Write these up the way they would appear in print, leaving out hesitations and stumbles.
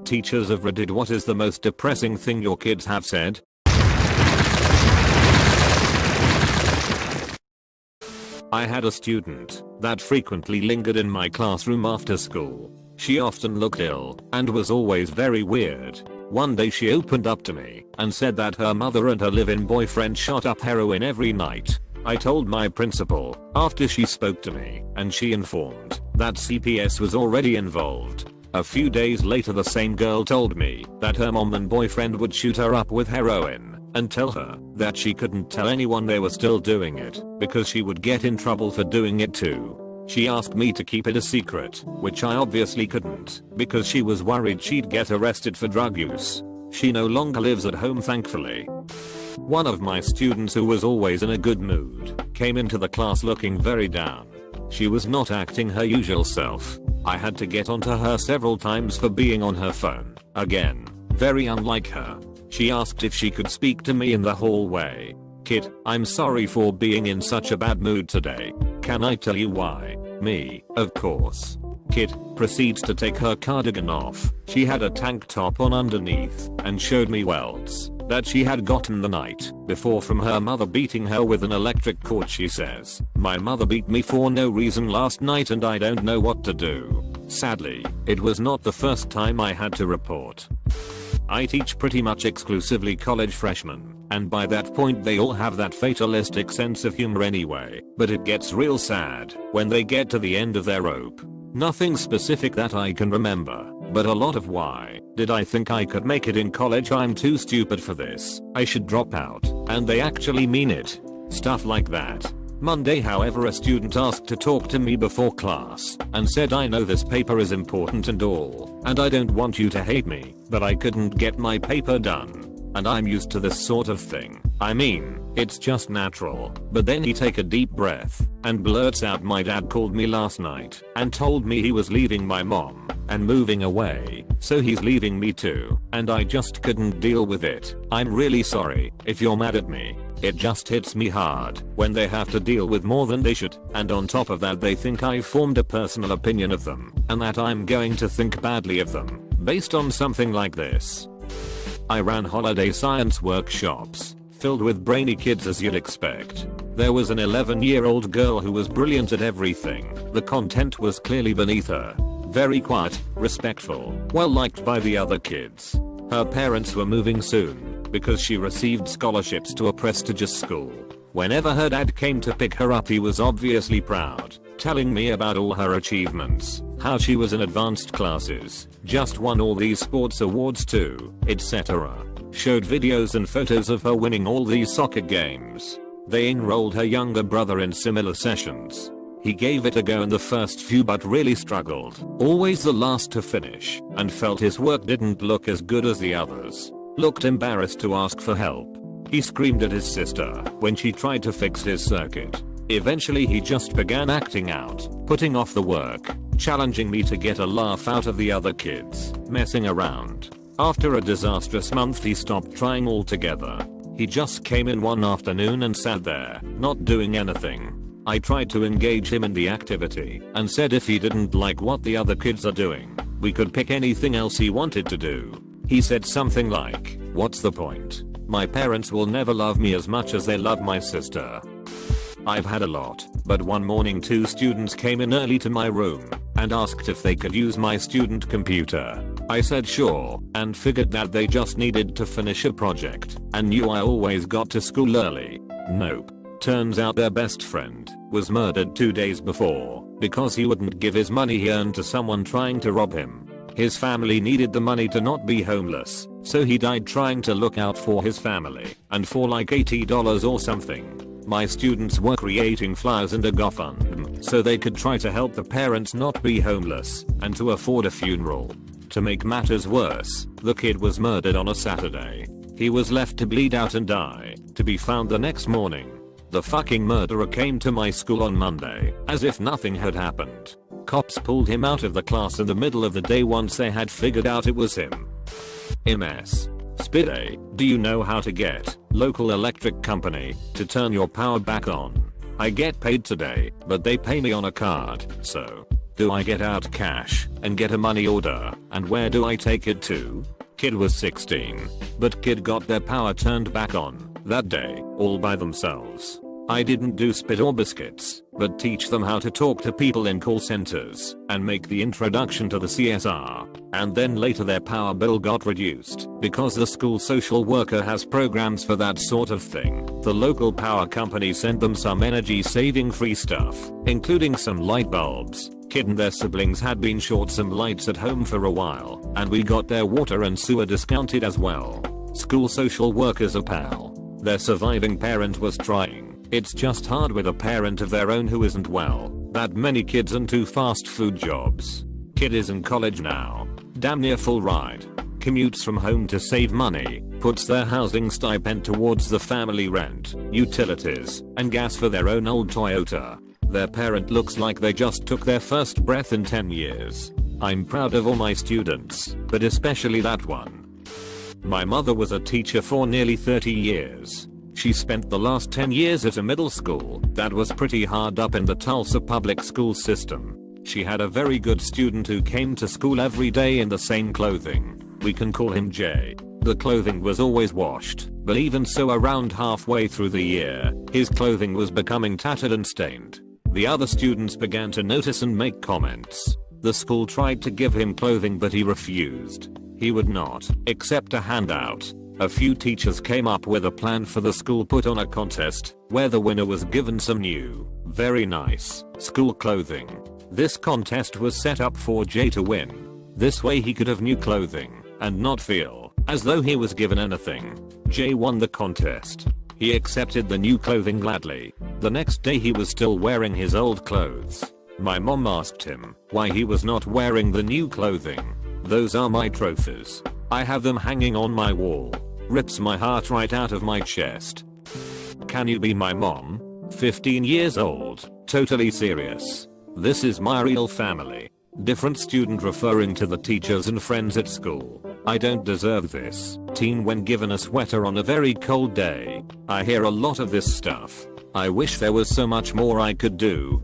Teachers of Reddit, what is the most depressing thing your kids have said? I had a student that frequently lingered in my classroom after school. She often looked ill and was always very weird. One day she opened up to me and said that her mother and her live-in boyfriend shot up heroin every night. I told my principal after she spoke to me, and she informed that CPS was already involved. A few days later the same girl told me that her mom and boyfriend would shoot her up with heroin and tell her that she couldn't tell anyone they were still doing it because she would get in trouble for doing it too. She asked me to keep it a secret, which I obviously couldn't because she was worried she'd get arrested for drug use. She no longer lives at home, thankfully. One of my students, who was always in a good mood, came into the class looking very down. She was not acting her usual self. I had to get onto her several times for being on her phone. Again, very unlike her. She asked if she could speak to me in the hallway. "Kid, I'm sorry for being in such a bad mood today. Can I tell you why?" Me, of course. Kid proceeds to take her cardigan off. She had a tank top on underneath and showed me welts that she had gotten the night before from her mother beating her with an electric cord. She says, "My mother beat me for no reason last night and I don't know what to do." Sadly, it was not the first time I had to report. I teach pretty much exclusively college freshmen, and by that point they all have that fatalistic sense of humor anyway, but it gets real sad when they get to the end of their rope. Nothing specific that I can remember, but a lot of "why did I think I could make it in college? I'm too stupid for this. I should drop out." And they actually mean it. Stuff like that. Monday, however, a student asked to talk to me before class and said, "I know this paper is important and all, and I don't want you to hate me, but I couldn't get my paper done. And I'm used to this sort of thing. I mean, it's just natural." But then he take a deep breath and blurts out, "My dad called me last night and told me he was leaving my mom and moving away, so he's leaving me too, and I just couldn't deal with it. I'm really sorry if you're mad at me. It just hits me hard when they have to deal with more than they should, and on top of that they think I've formed a personal opinion of them and that I'm going to think badly of them based on something like this." I ran holiday science workshops filled with brainy kids, as you'd expect. There was an 11-year-old girl who was brilliant at everything. The content was clearly beneath her. Very quiet, respectful, well liked by the other kids. Her parents were moving soon because she received scholarships to a prestigious school. Whenever her dad came to pick her up, he was obviously proud, telling me about all her achievements, how she was in advanced classes, just won all these sports awards too, etc. Showed videos and photos of her winning all these soccer games. They enrolled her younger brother in similar sessions. He gave it a go in the first few but really struggled, always the last to finish, and felt his work didn't look as good as the others. Looked embarrassed to ask for help. He screamed at his sister when she tried to fix his circuit. Eventually he just began acting out, putting off the work, challenging me to get a laugh out of the other kids, messing around. After a disastrous month he stopped trying altogether. He just came in one afternoon and sat there, not doing anything. I tried to engage him in the activity and said if he didn't like what the other kids are doing, we could pick anything else he wanted to do. He said something like, "What's the point? My parents will never love me as much as they love my sister." I've had a lot, but one morning 2 students came in early to my room and asked if they could use my student computer. I said sure, and figured that they just needed to finish a project and knew I always got to school early. Nope. Turns out their best friend was murdered 2 days before because he wouldn't give his money he earned to someone trying to rob him. His family needed the money to not be homeless, so he died trying to look out for his family, and for like $80 or something. My students were creating flyers and a GoFundMe so they could try to help the parents not be homeless and to afford a funeral. To make matters worse, the kid was murdered on a Saturday. He was left to bleed out and die, to be found the next morning. The fucking murderer came to my school on Monday, as if nothing had happened. Cops pulled him out of the class in the middle of the day once they had figured out it was him. MS. Spide, do you know how to get local electric company to turn your power back on? I get paid today, but they pay me on a card, so Do I get out cash and get a money order, and where do I take it to? Kid was 16, but kid got their power turned back on that day all by themselves. I didn't do spit or biscuits, but teach them how to talk to people in call centers and make the introduction to the CSR. And then later their power bill got reduced because the school social worker has programs for that sort of thing. The local power company sent them some energy saving free stuff, including some light bulbs. Kid and their siblings had been short some lights at home for a while, and we got their water and sewer discounted as well. School social workers are pal. Their surviving parent was trying. It's just hard with a parent of their own who isn't well. That many kids and 2 fast food jobs. Kid is in college now. Damn near full ride. Commutes from home to save money. Puts their housing stipend towards the family rent, utilities, and gas for their own old Toyota. Their parent looks like they just took their first breath in 10 years. I'm proud of all my students, but especially that one. My mother was a teacher for nearly 30 years. She spent the last 10 years at a middle school that was pretty hard up in the Tulsa public school system. She had a very good student who came to school every day in the same clothing. We can call him Jay. The clothing was always washed, but even so around halfway through the year, his clothing was becoming tattered and stained. The other students began to notice and make comments. The school tried to give him clothing but he refused. He would not accept a handout. A few teachers came up with a plan for the school put on a contest, where the winner was given some new, very nice, school clothing. This contest was set up for Jay to win. This way he could have new clothing, and not feel as though he was given anything. Jay won the contest. He accepted the new clothing gladly. The next day he was still wearing his old clothes. My mom asked him why he was not wearing the new clothing. Those are my trophies. I have them hanging on my wall. Rips my heart right out of my chest. Can you be my mom? 15 years old, totally serious. This is my real family. Different student referring to the teachers and friends at school. I don't deserve this. Teen when given a sweater on a very cold day. I hear a lot of this stuff. I wish there was so much more I could do.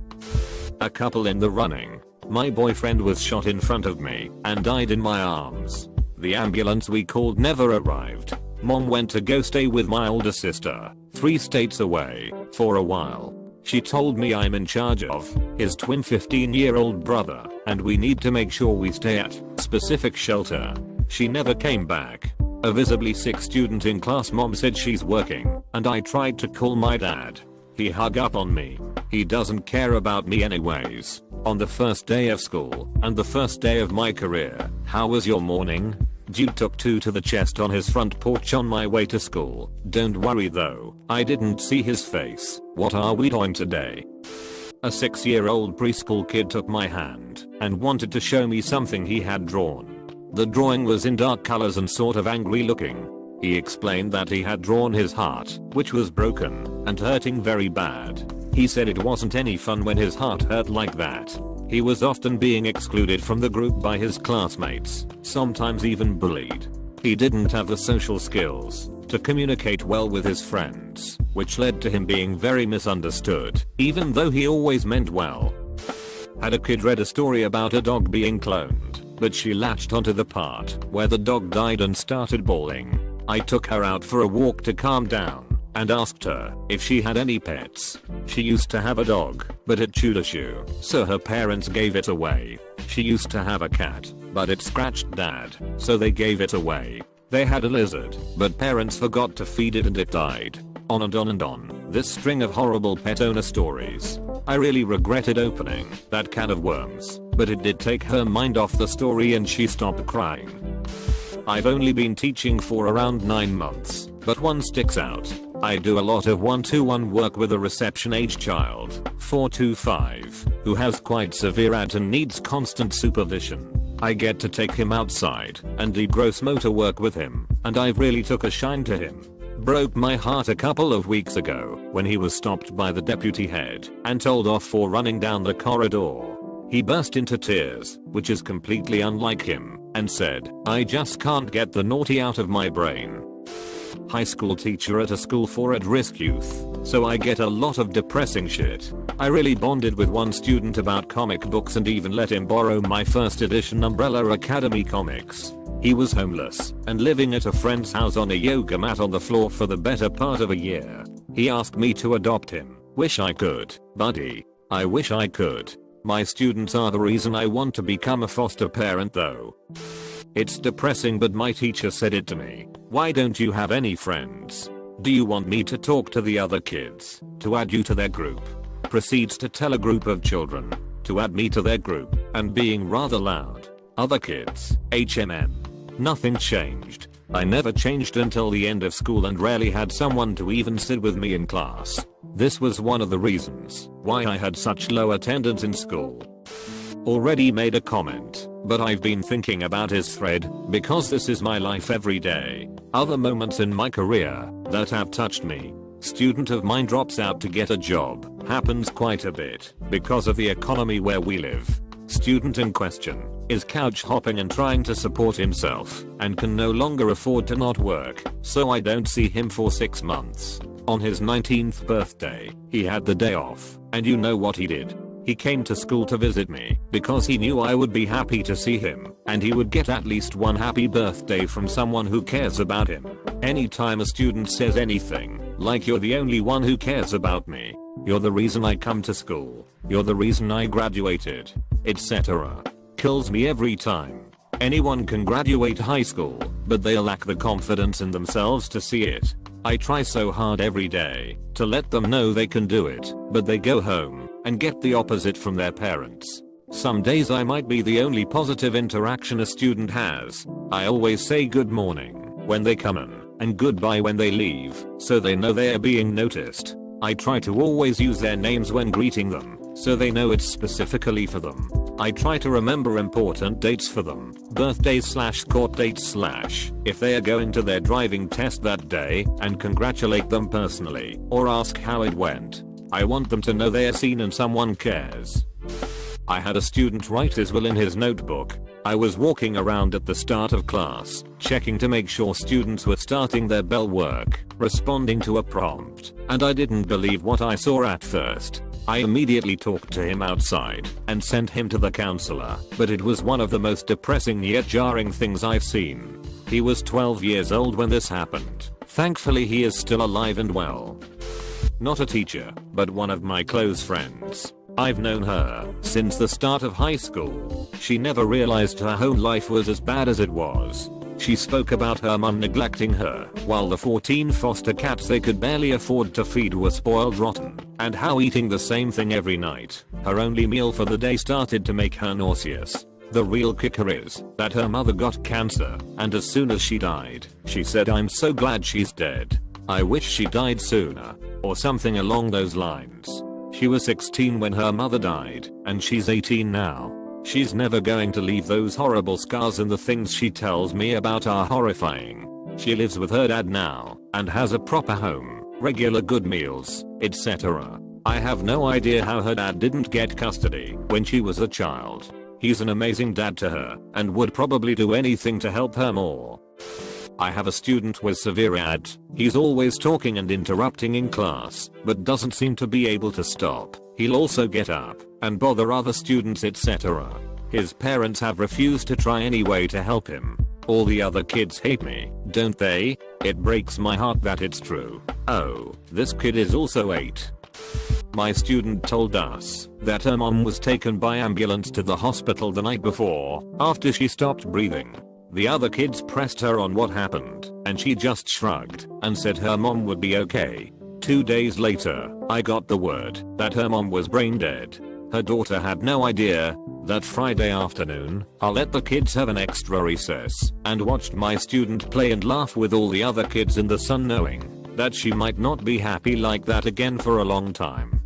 A couple in the running. My boyfriend was shot in front of me and died in my arms. The ambulance we called never arrived. Mom went to go stay with my older sister, 3 states away, for a while. She told me I'm in charge of his twin 15-year-old brother, and we need to make sure we stay at specific shelter. She never came back. A visibly sick student in class mom said she's working, and I tried to call my dad. He hung up on me. He doesn't care about me anyways. On the first day of school, and the first day of my career, how was your morning? Dude took 2 to the chest on his front porch on my way to school. Don't worry though, I didn't see his face. What are we doing today? A 6-year-old preschool kid took my hand and wanted to show me something he had drawn. The drawing was in dark colors and sort of angry looking. He explained that he had drawn his heart, which was broken and hurting very bad. He said it wasn't any fun when his heart hurt like that. He was often being excluded from the group by his classmates, sometimes even bullied. He didn't have the social skills to communicate well with his friends, which led to him being very misunderstood, even though he always meant well. Had a kid read a story about a dog being cloned, but she latched onto the part where the dog died and started bawling. I took her out for a walk to calm down and asked her if she had any pets. She used to have a dog, but it chewed a shoe, so her parents gave it away. She used to have a cat, but it scratched dad, so they gave it away. They had a lizard, but parents forgot to feed it and it died. On and on and on. This string of horrible pet owner stories. I really regretted opening that can of worms, but it did take her mind off the story and she stopped crying. I've only been teaching for around 9 months, but one sticks out. I do a lot of one-to-one work with a reception age child, 4 to 5, who has quite severe ADD and needs constant supervision. I get to take him outside and do gross motor work with him, and I've really took a shine to him. Broke my heart a couple of weeks ago when he was stopped by the deputy head and told off for running down the corridor. He burst into tears, which is completely unlike him, and said, "I just can't get the naughty out of my brain." High school teacher at a school for at-risk youth, so I get a lot of depressing shit. I really bonded with one student about comic books and even let him borrow my first edition Umbrella Academy comics. He was homeless and living at a friend's house on a yoga mat on the floor for the better part of a year. He asked me to adopt him. Wish I could, buddy. I wish I could. My students are the reason I want to become a foster parent though. It's depressing, but my teacher said it to me. Why don't you have any friends? Do you want me to talk to the other kids? To add you to their group? Proceeds to tell a group of children to add me to their group, and being rather loud. Other kids, HMM. Nothing changed. I never changed until the end of school and rarely had someone to even sit with me in class. This was one of the reasons why I had such low attendance in school. Already made a comment, but I've been thinking about his thread because this is my life every day. Other moments in my career that have touched me. Student of mine drops out to get a job. Happens quite a bit because of the economy where we live. Student in question is couch hopping and trying to support himself and can no longer afford to not work, so I don't see him for 6 months. On his 19th birthday, he had the day off, and you know what he did? He came to school to visit me because he knew I would be happy to see him and he would get at least one happy birthday from someone who cares about him. Anytime a student says anything, like you're the only one who cares about me, you're the reason I come to school, you're the reason I graduated, etc. Kills me every time. Anyone can graduate high school, but they lack the confidence in themselves to see it. I try so hard every day to let them know they can do it, but they go home and get the opposite from their parents. Some days I might be the only positive interaction a student has. I always say good morning when they come in and goodbye when they leave, so they know they are being noticed. I try to always use their names when greeting them, so they know it's specifically for them. I try to remember important dates for them, birthdays/court dates/ if they are going to their driving test that day, and congratulate them personally, or ask how it went. I want them to know they are seen and someone cares. I had a student write his will in his notebook. I was walking around at the start of class, checking to make sure students were starting their bell work, responding to a prompt, and I didn't believe what I saw at first. I immediately talked to him outside and sent him to the counselor, but it was one of the most depressing yet jarring things I've seen. He was 12 years old when this happened. Thankfully he is still alive and well. Not a teacher, but one of my close friends. I've known her since the start of high school. She never realized her home life was as bad as it was. She spoke about her mum neglecting her, while the 14 foster cats they could barely afford to feed were spoiled rotten, and how eating the same thing every night, her only meal for the day, started to make her nauseous. The real kicker is that her mother got cancer, and as soon as she died, she said, "I'm so glad she's dead. I wish she died sooner," or something along those lines. She was 16 when her mother died, and she's 18 now. She's never going to leave those horrible scars, and the things she tells me about are horrifying. She lives with her dad now, and has a proper home, regular good meals, etc. I have no idea how her dad didn't get custody when she was a child. He's an amazing dad to her, and would probably do anything to help her more. I have a student with severe AD. He's always talking and interrupting in class, but doesn't seem to be able to stop. He'll also get up and bother other students, etc. His parents have refused to try any way to help him. All the other kids hate me, don't they? It breaks my heart that it's true. Oh, this kid is also 8. My student told us that her mom was taken by ambulance to the hospital the night before after she stopped breathing. The other kids pressed her on what happened, and she just shrugged and said her mom would be okay. 2 days later, I got the word that her mom was brain dead. Her daughter had no idea. That Friday afternoon, I let the kids have an extra recess and watched my student play and laugh with all the other kids in the sun, knowing that she might not be happy like that again for a long time.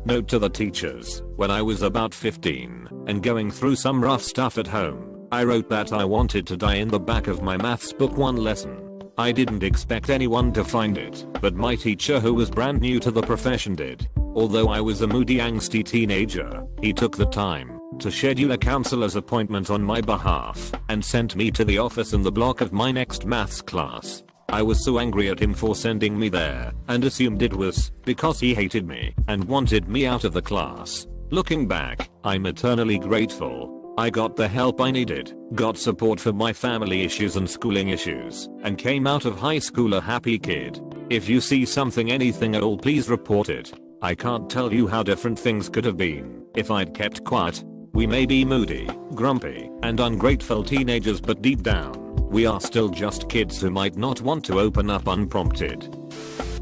Note to the teachers: when I was about 15 and going through some rough stuff at home, I wrote that I wanted to die in the back of my maths book one lesson. I didn't expect anyone to find it, but my teacher, who was brand new to the profession, did. Although I was a moody, angsty teenager, he took the time to schedule a counselor's appointment on my behalf and sent me to the office in the block of my next maths class. I was so angry at him for sending me there and assumed it was because he hated me and wanted me out of the class. Looking back, I'm eternally grateful. I got the help I needed, got support for my family issues and schooling issues, and came out of high school a happy kid. If you see something, anything at all, please report it. I can't tell you how different things could have been if I'd kept quiet. We may be moody, grumpy, and ungrateful teenagers, but deep down, we are still just kids who might not want to open up unprompted.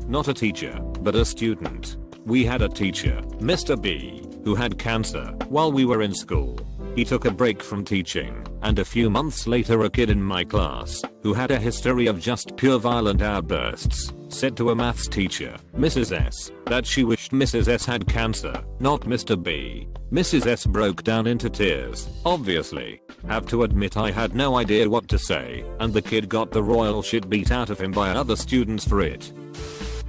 Not a teacher, but a student. We had a teacher, Mr. B, who had cancer while we were in school. He took a break from teaching, and a few months later a kid in my class, who had a history of just pure violent outbursts, said to a maths teacher, Mrs. S, that she wished Mrs. S had cancer, not Mr. B. Mrs. S broke down into tears, obviously. Have to admit I had no idea what to say, and the kid got the royal shit beat out of him by other students for it.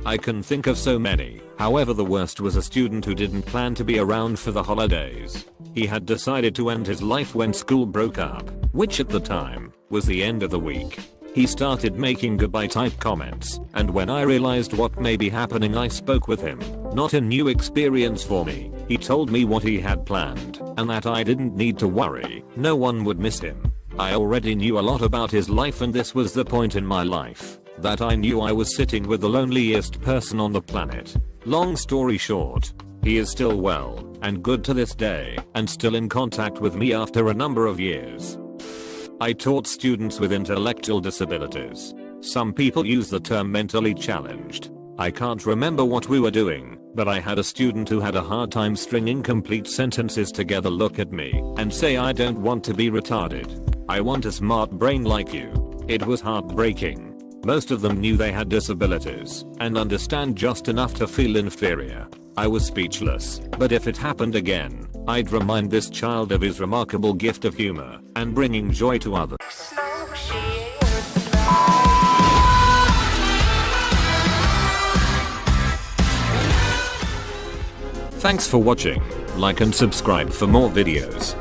I can think of so many. However, the worst was a student who didn't plan to be around for the holidays. He had decided to end his life when school broke up, which at the time was the end of the week. He started making goodbye type comments, and when I realized what may be happening, I spoke with him. Not a new experience for me. He told me what he had planned, and that I didn't need to worry, no one would miss him. I already knew a lot about his life, and this was the point in my life that I knew I was sitting with the loneliest person on the planet. Long story short, he is still well and good to this day, and still in contact with me after a number of years. I taught students with intellectual disabilities. Some people use the term mentally challenged. I can't remember what we were doing, but I had a student who had a hard time stringing complete sentences together look at me and say, I don't want to be retarded. I want a smart brain like you. It was heartbreaking. Most of them knew they had disabilities and understand just enough to feel inferior. I was speechless, but if it happened again, I'd remind this child of his remarkable gift of humor and bringing joy to others. Thanks for watching. Like and subscribe for more videos.